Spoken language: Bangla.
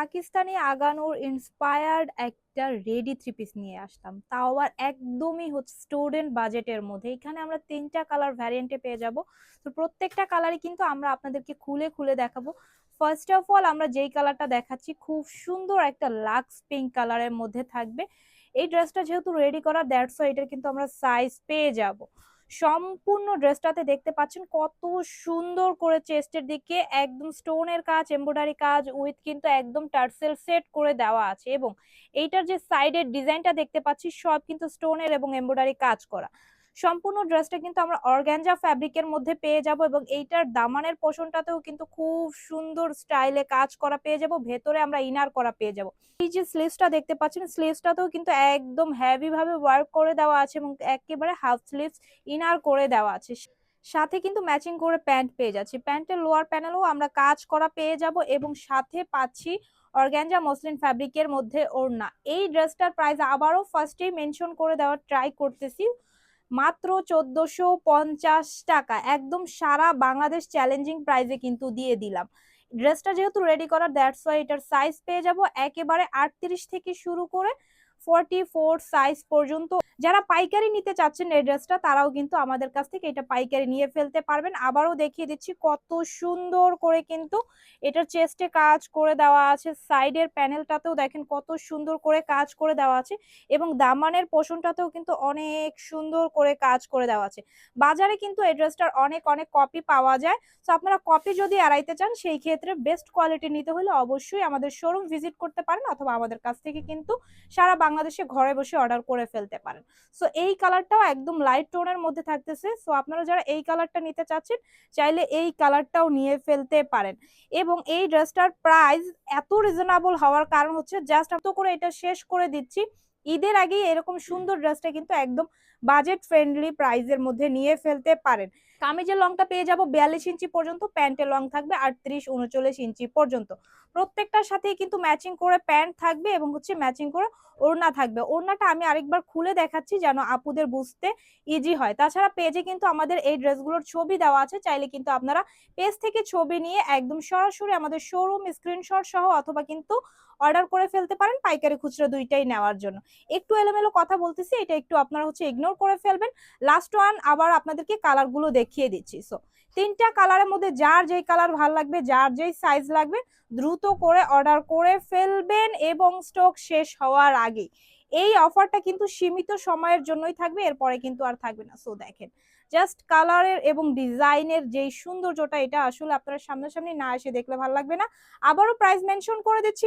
পাকিস্তানি আগানোর ইন্সপায়ার্ড একটা রেডি থ্রি পিস নিয়ে আসলাম, তাও আবার একদমই হচ্ছে স্টুডেন্ট বাজেটের মধ্যে। এখানে আমরা তিনটা কালার ভ্যারিয়েন্টে পেয়ে যাব। তো প্রত্যেকটা কালারই কিন্তু আমরা আপনাদেরকে খুলে খুলে দেখাবো। ফার্স্ট অফ অল আমরা যেই কালারটা দেখাচ্ছি, খুব সুন্দর একটা লাক্স পিঙ্ক কালারের মধ্যে থাকবে। এই ড্রেসটা যেহেতু রেডি করা, দ্যাটস ওয়াই এটার কিন্তু আমরা সাইজ পেয়ে যাব। সম্পূর্ণ ড্রেসটাতে দেখতে পাচ্ছেন কত সুন্দর করে চেস্টের দিকে একদম স্টোনের কাজ, এমব্রয়ডারি কাজ উইথ কিন্তু একদম টার্সেল সেট করে দেওয়া আছে। এবং এইটার যে সাইডের ডিজাইনটা দেখতে পাচ্ছি সব কিন্তু স্টোনের এবং এমব্রয়ডারি কাজ করা। সম্পূর্ণ ড্রেসটা কিন্তু আমরা অর্গানজা ফ্যাব্রিকের মধ্যে পেয়ে যাব এবং এইটার দামানের পোর্শনটাতেও কিন্তু খুব সুন্দর স্টাইলে কাজ করা পেয়ে যাব। ভেতরে আমরা ইনার করা পেয়ে যাব। এই যে স্লিভসটা দেখতে পাচ্ছেন, স্লিভসটাতেও কিন্তু একদম হেভি ভাবে ওয়ার্ক করে দেওয়া আছে এবং একেবারে হাফ স্লিভস ইনার করে দেওয়া আছে। সাথে কিন্তু ম্যাচিং করে প্যান্ট পেয়ে যাচ্ছি। প্যান্টের লোয়ার প্যানেলও আমরা কাজ করা পেয়ে যাব এবং সাথে পাচ্ছি অর্গানজা মসলিন ফ্যাব্রিকের মধ্যে ওড়না। এই ড্রেসটার প্রাইস আবারও ফার্স্টেই মেনশন করে দেওয়ার ট্রাই করতেছি, মাত্র 1450 টাকা। একদম সারা বাংলাদেশ চ্যালেঞ্জিং প্রাইসে কিন্তু দিয়ে দিলাম। ড্রেসটা যেহেতু রেডি করা, দ্যাটস ওয়াই এটার সাইজ পেয়ে যাব একেবারে 38 থেকে শুরু করে 44 সাইজ পর্যন্ত। যারা পাইকারি নিতে চাচ্ছেন এই ড্রেসটা, তারাও কিন্তু আমাদের কাছ থেকে এটা পাইকারি নিয়ে ফেলতে পারবেন। আবারও দেখিয়ে দিচ্ছি কত সুন্দর করে কিন্তু এটার চেস্টে কাজ করে দেওয়া আছে। সাইডের প্যানেলটাতেও দেখেন কত সুন্দর করে কাজ করে দেওয়া আছে এবং দামানের পোর্শনটাতেও কিন্তু অনেক সুন্দর করে কাজ করে দেওয়া আছে। বাজারে কিন্তু এই ড্রেসটার অনেক অনেক কপি পাওয়া যায়। তো আপনারা কপি যদি এড়াইতে চান, সেই ক্ষেত্রে বেস্ট কোয়ালিটি নিতে হলে অবশ্যই আমাদের শোরুম ভিজিট করতে পারেন অথবা আমাদের কাছ থেকে কিন্তু সারা বাংলাদেশে ঘরে বসে অর্ডার করে ফেলতে পারেন। সো এই কালারটাও একদম লাইট টোনের মধ্যে থাকতেছে। সো আপনারা যারা এই কালারটা নিতে চাচ্ছেন, চাইলে এই কালারটাও নিয়ে ফেলতে পারেন। এবং এই ড্রেসটার প্রাইস এত রিজনেবল হওয়ার কারণ হচ্ছে, জাস্ট এত করে এটা শেষ করে দিচ্ছি, ঈদের আগে এরকম সুন্দর ড্রেসটা কিন্তু একদম বাজেট ফ্রেন্ডলি প্রাইসের মধ্যে নিয়ে ফেলতে পারেন। কামিজের লংটা পেয়ে যাব 42 ইঞ্চি পর্যন্ত, প্যান্টের লং থাকবে 38-39 ইঞ্চি পর্যন্ত। প্রত্যেকটার সাথেই কিন্তু ম্যাচিং করে প্যান্ট থাকবে এবং হচ্ছে ম্যাচিং করে ওড়না থাকবে। ওড়নাটা আমি আরেকবার খুলে দেখাচ্ছি যেন আপুদের বুঝতে ইজি হয়। তাছাড়া পেজে কিন্তু আমাদের এই ড্রেসগুলোর ছবি দেওয়া আছে, চাইলে কিন্তু আপনারা পেজ থেকে ছবি নিয়ে একদম সরাসরি আমাদের শোরুম স্ক্রিনশট সহ অথবা কিন্তু অর্ডার করে ফেলতে পারেন, পাইকারি খুচরা দুইটাই নেওয়ার জন্য। একটু এলোমেলো কথা বলতেছি, এটা একটু আপনারা হচ্ছে ইগনোর করে ফেলবেন। লাস্ট ওয়ান আবার আপনাদেরকে কালারগুলো দেখিয়ে দিচ্ছি। সো তিনটা কালারের মধ্যে যার যেই কালার ভালো লাগবে, যার যেই সাইজ লাগবে, দ্রুত করে অর্ডার করে ফেলবেন এবং স্টক শেষ হওয়ার আগে। এই অফারটা কিন্তু সীমিত সময়ের জন্যই থাকবে, এরপরে কিন্তু আর থাকবে না। সো দেখেন জাস্ট কালারের এবং ডিজাইনের যেই সৌন্দর্যটা, এটা আসলে আপনারা সামনাসামনি না এসে দেখলে ভালো লাগবে না। আবারও প্রাইস মেনশন করে দিচ্ছি,